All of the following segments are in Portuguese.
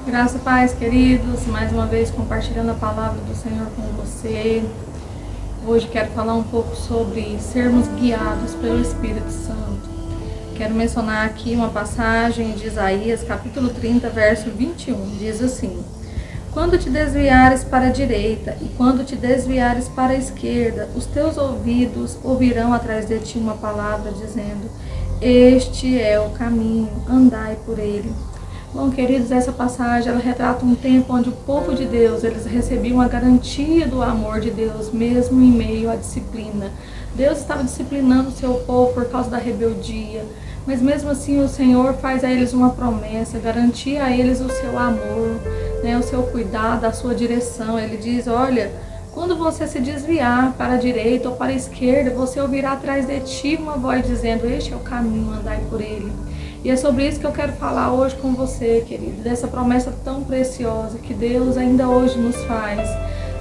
Graça e paz, queridos, mais uma vez compartilhando a palavra do Senhor com você. Hoje quero falar um pouco sobre sermos guiados pelo Espírito Santo. Quero mencionar aqui uma passagem de Isaías, capítulo 30, verso 21. Diz assim: quando te desviares para a direita e quando te desviares para a esquerda, os teus ouvidos ouvirão atrás de ti uma palavra dizendo: este é o caminho, andai por ele. Bom, queridos, essa passagem ela retrata um tempo onde o povo de Deus eles recebiam a garantia do amor de Deus, mesmo em meio à disciplina. Deus estava disciplinando o seu povo por causa da rebeldia, mas mesmo assim o Senhor faz a eles uma promessa, garantia a eles o seu amor, o seu cuidado, a sua direção. Ele diz: olha, quando você se desviar para a direita ou para a esquerda, você ouvirá atrás de ti uma voz dizendo: este é o caminho, andai por ele. E é sobre isso que eu quero falar hoje com você, querido, dessa promessa tão preciosa que Deus ainda hoje nos faz,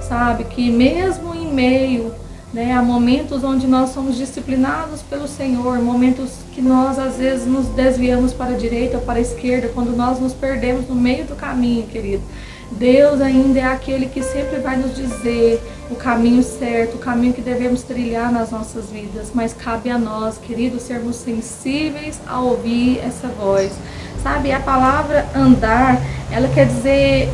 sabe? Que mesmo em meio, a momentos onde nós somos disciplinados pelo Senhor, momentos que nós às vezes nos desviamos para a direita ou para a esquerda, quando nós nos perdemos no meio do caminho, querido, Deus ainda é aquele que sempre vai nos dizer o caminho certo, o caminho que devemos trilhar nas nossas vidas. Mas cabe a nós, queridos, sermos sensíveis a ouvir essa voz. Sabe, a palavra andar, ela quer dizer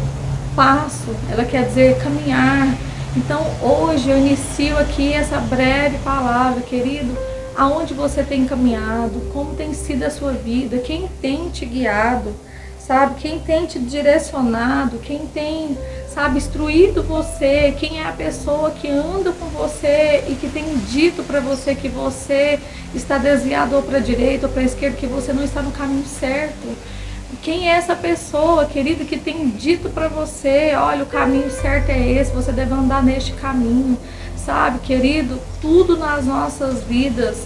passo, ela quer dizer caminhar. Então hoje eu inicio aqui essa breve palavra, querido. Aonde você tem caminhado, como tem sido a sua vida, quem tem te guiado, sabe, quem tem te direcionado, quem tem, sabe, instruído você, quem é a pessoa que anda com você e que tem dito para você que você está desviado ou para a direita ou para a esquerda, que você não está no caminho certo. Quem é essa pessoa, querido, que tem dito para você: olha, o caminho certo é esse, você deve andar neste caminho, sabe, querido? Tudo nas nossas vidas,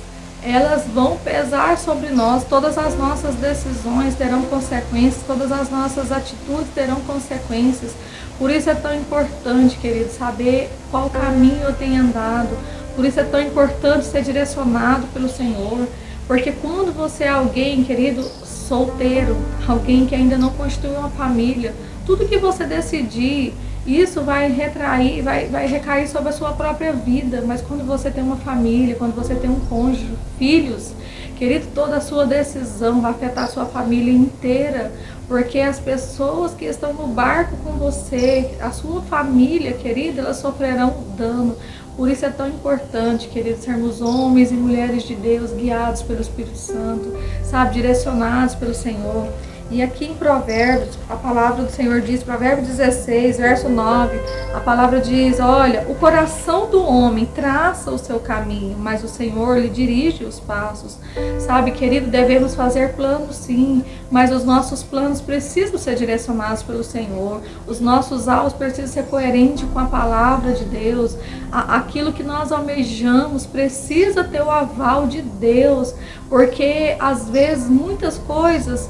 elas vão pesar sobre nós, todas as nossas decisões terão consequências, todas as nossas atitudes terão consequências. Por isso é tão importante, querido, saber qual caminho eu tenho andado. Por isso é tão importante ser direcionado pelo Senhor. Porque quando você é alguém, querido, solteiro, alguém que ainda não constituiu uma família, tudo que você decidir, isso vai recair sobre a sua própria vida. Mas quando você tem uma família, quando você tem um cônjuge, filhos, querido, toda a sua decisão vai afetar a sua família inteira. Porque as pessoas que estão no barco com você, a sua família, querido, elas sofrerão dano. Por isso é tão importante, querido, sermos homens e mulheres de Deus, guiados pelo Espírito Santo, sabe, direcionados pelo Senhor. E aqui em Provérbios, a palavra do Senhor diz, Provérbios 16, verso 9, a palavra diz: olha, o coração do homem traça o seu caminho, mas o Senhor lhe dirige os passos. Sabe, querido, devemos fazer planos sim, mas os nossos planos precisam ser direcionados pelo Senhor. Os nossos alvos precisam ser coerentes com a palavra de Deus. Aquilo que nós almejamos precisa ter o aval de Deus, porque às vezes muitas coisas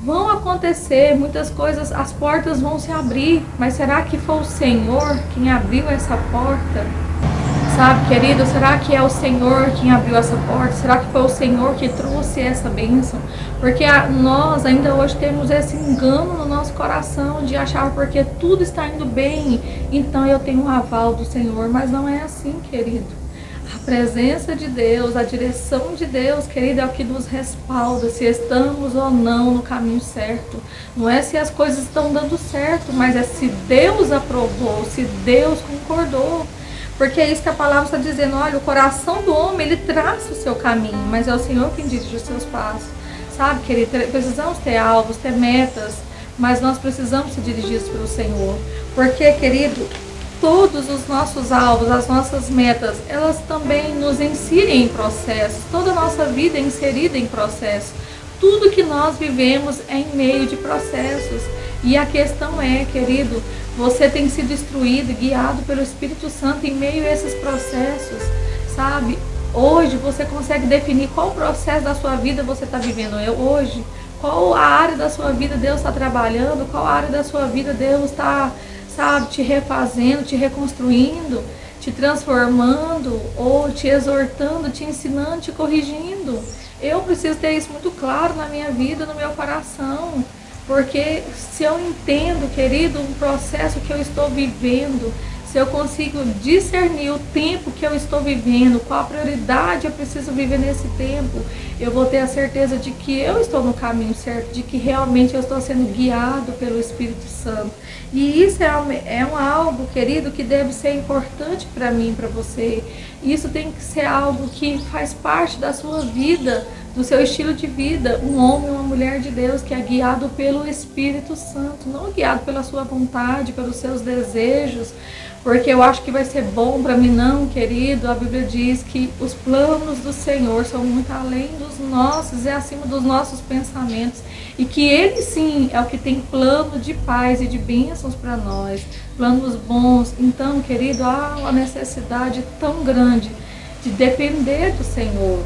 vão acontecer, muitas coisas, as portas vão se abrir, mas será que foi o Senhor quem abriu essa porta? Sabe, querido, será que é o Senhor quem abriu essa porta? Será que foi o Senhor que trouxe essa bênção? Porque nós ainda hoje temos esse engano no nosso coração de achar porque tudo está indo bem, então eu tenho um aval do Senhor, mas não é assim, querido. A presença de Deus, a direção de Deus, querido, é o que nos respalda se estamos ou não no caminho certo. Não é se as coisas estão dando certo, mas é se Deus aprovou, se Deus concordou. Porque é isso que a palavra está dizendo: olha, o coração do homem, ele traça o seu caminho, mas é o Senhor quem dirige os seus passos. Sabe, querido, precisamos ter alvos, ter metas, mas nós precisamos ser dirigidos pelo Senhor. Porque, querido, todos os nossos alvos, as nossas metas, elas também nos inserem em processos. Toda a nossa vida é inserida em processos. Tudo que nós vivemos é em meio de processos. E a questão é, querido, você tem sido instruído, guiado pelo Espírito Santo em meio a esses processos, sabe? Hoje você consegue definir qual processo da sua vida você está vivendo hoje, qual a área da sua vida Deus está trabalhando, qual área da sua vida Deus está, sabe, te refazendo, te reconstruindo, te transformando, ou te exortando, te ensinando, te corrigindo. Eu preciso ter isso muito claro na minha vida, no meu coração. Porque se eu entendo, querido, um processo que eu estou vivendo, se eu consigo discernir o tempo que eu estou vivendo, qual a prioridade eu preciso viver nesse tempo, eu vou ter a certeza de que eu estou no caminho certo, de que realmente eu estou sendo guiado pelo Espírito Santo. E isso é algo, querido, que deve ser importante para mim, para você. Isso tem que ser algo que faz parte da sua vida, do seu estilo de vida. Um homem, uma mulher de Deus que é guiado pelo Espírito Santo, não guiado pela sua vontade, pelos seus desejos, porque eu acho que vai ser bom para mim, não, querido. A Bíblia diz que os planos do Senhor são muito além dos nossos e acima dos nossos pensamentos, e que Ele sim é o que tem plano de paz e de bênçãos para nós, planos bons. Então, querido, há uma necessidade tão grande de depender do Senhor.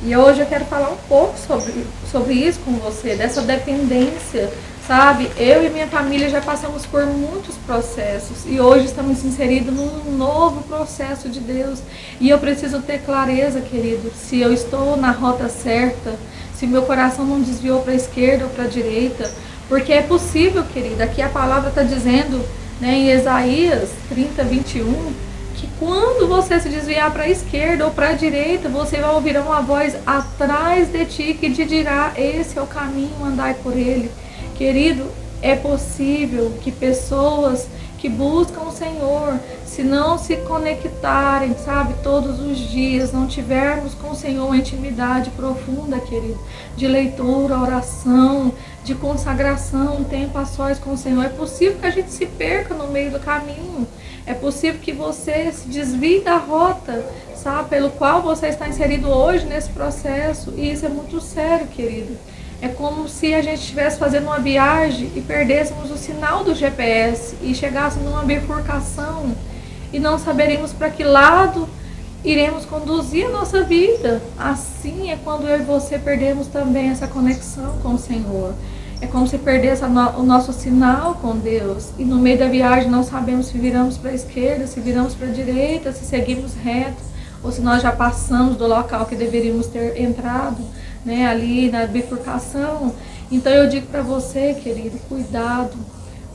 E hoje eu quero falar um pouco sobre isso com você, dessa dependência, sabe? Eu e minha família já passamos por muitos processos e hoje estamos inseridos num novo processo de Deus. E eu preciso ter clareza, querido, se eu estou na rota certa, se meu coração não desviou para a esquerda ou para a direita, porque é possível, querida, aqui a palavra está dizendo, né, em Isaías 30:21, que quando você se desviar para a esquerda ou para a direita, você vai ouvir uma voz atrás de ti que te dirá: esse é o caminho, andai por ele. Querido, é possível que pessoas que buscam o Senhor, se não se conectarem, sabe, todos os dias, não tivermos com o Senhor uma intimidade profunda, querido, de leitura, oração, de consagração, um tempo a sós com o Senhor, é possível que a gente se perca no meio do caminho. É possível que você se desvie da rota, sabe, pelo qual você está inserido hoje nesse processo. E isso é muito sério, querido. É como se a gente estivesse fazendo uma viagem e perdêssemos o sinal do GPS e chegássemos numa bifurcação e não saberíamos para que lado iremos conduzir a nossa vida. Assim é quando eu e você perdemos também essa conexão com o Senhor. É como se perdesse o nosso sinal com Deus. E no meio da viagem não sabemos se viramos para a esquerda, se viramos para a direita, se seguimos reto, ou se nós já passamos do local que deveríamos ter entrado, né, ali na bifurcação. Então eu digo para você, querido, cuidado,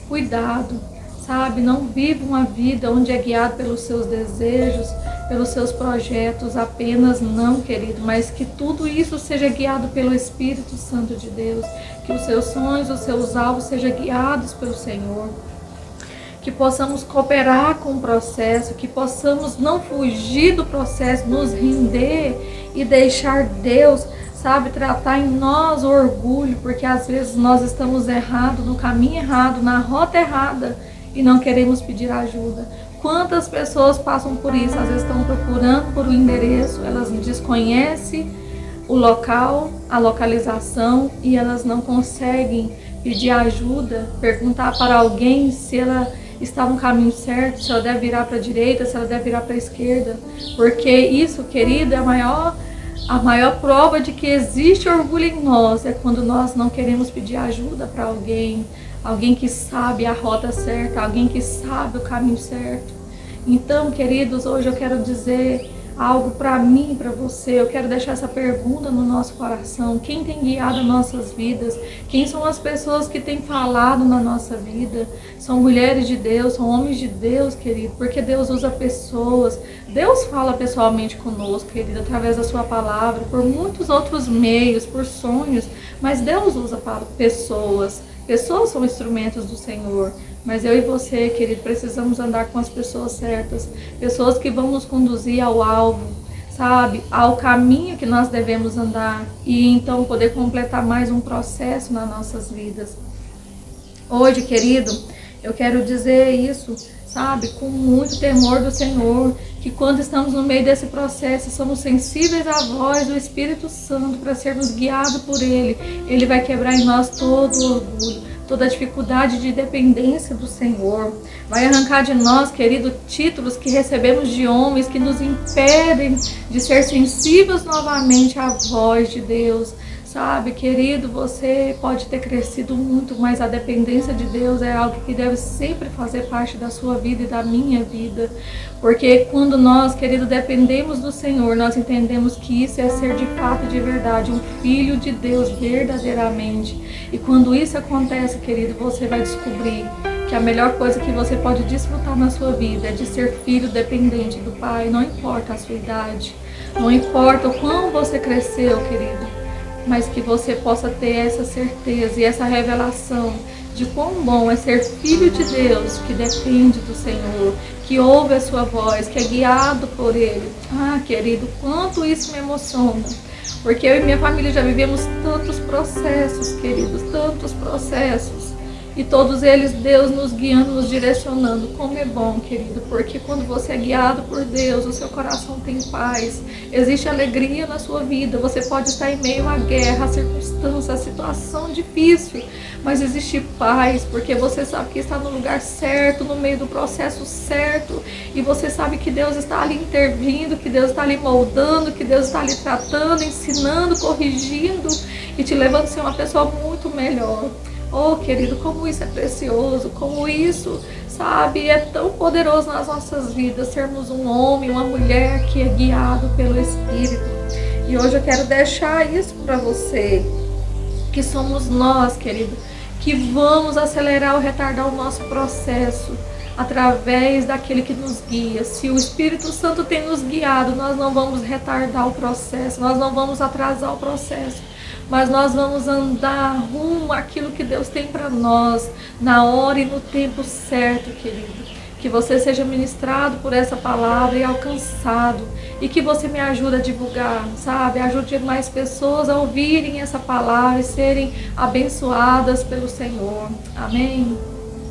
cuidado, sabe? Não viva uma vida onde é guiado pelos seus desejos, pelos seus projetos apenas, não, querido, mas que tudo isso seja guiado pelo Espírito Santo de Deus, que os seus sonhos, os seus alvos sejam guiados pelo Senhor, que possamos cooperar com o processo, que possamos não fugir do processo, nos render e deixar Deus, sabe, tratar em nós o orgulho, porque às vezes nós estamos errados, no caminho errado, na rota errada e não queremos pedir ajuda. Quantas pessoas passam por isso? Às vezes estão procurando por um endereço, elas desconhecem o local, a localização, e elas não conseguem pedir ajuda, perguntar para alguém se ela está no caminho certo, se ela deve virar para a direita, se ela deve virar para a esquerda. Porque isso, querido, é a maior prova de que existe orgulho em nós, é quando nós não queremos pedir ajuda para alguém, alguém que sabe a rota certa, alguém que sabe o caminho certo. Então, queridos, hoje eu quero dizer algo para mim e para você. Eu quero deixar essa pergunta no nosso coração: quem tem guiado nossas vidas? Quem são as pessoas que têm falado na nossa vida? São mulheres de Deus, são homens de Deus, querido, porque Deus usa pessoas. Deus fala pessoalmente conosco, querido, através da sua palavra, por muitos outros meios, por sonhos, mas Deus usa pessoas. Pessoas são instrumentos do Senhor. Mas eu e você, querido, precisamos andar com as pessoas certas, pessoas que vão nos conduzir ao alvo, sabe, ao caminho que nós devemos andar, e então poder completar mais um processo nas nossas vidas. Hoje, querido, eu quero dizer isso, sabe, com muito temor do Senhor, que quando estamos no meio desse processo, somos sensíveis à voz do Espírito Santo para sermos guiados por Ele. Ele vai quebrar em nós todo o orgulho, toda a dificuldade de dependência do Senhor. Vai arrancar de nós, querido, títulos que recebemos de homens que nos impedem de ser sensíveis novamente à voz de Deus. Sabe, querido, você pode ter crescido muito, mas a dependência de Deus é algo que deve sempre fazer parte da sua vida e da minha vida. Porque quando nós, querido, dependemos do Senhor, nós entendemos que isso é ser de fato e de verdade um filho de Deus verdadeiramente. E quando isso acontece, querido, você vai descobrir que a melhor coisa que você pode desfrutar na sua vida é de ser filho dependente do Pai. Não importa a sua idade, não importa o quão você cresceu, querido, mas que você possa ter essa certeza e essa revelação de quão bom é ser filho de Deus, que depende do Senhor, que ouve a sua voz, que é guiado por Ele. Ah, querido, quanto isso me emociona, porque eu e minha família já vivemos tantos processos, queridos, tantos processos. E todos eles, Deus nos guiando, nos direcionando. Como é bom, querido, porque quando você é guiado por Deus, o seu coração tem paz, existe alegria na sua vida. Você pode estar em meio à guerra, à circunstância, à situação difícil, mas existe paz, porque você sabe que está no lugar certo, no meio do processo certo, e você sabe que Deus está ali intervindo, que Deus está ali moldando, que Deus está ali tratando, ensinando, corrigindo e te levando a ser uma pessoa muito melhor. Oh, querido, como isso é precioso, como isso, sabe, é tão poderoso nas nossas vidas, sermos um homem, uma mulher que é guiado pelo Espírito. E hoje eu quero deixar isso para você, que somos nós, querido, que vamos acelerar ou retardar o nosso processo através daquele que nos guia. Se o Espírito Santo tem nos guiado, nós não vamos retardar o processo, nós não vamos atrasar o processo, mas nós vamos andar rumo àquilo que Deus tem para nós, na hora e no tempo certo, querido. Que você seja ministrado por essa palavra e alcançado, e que você me ajude a divulgar, sabe? Ajude mais pessoas a ouvirem essa palavra e serem abençoadas pelo Senhor. Amém?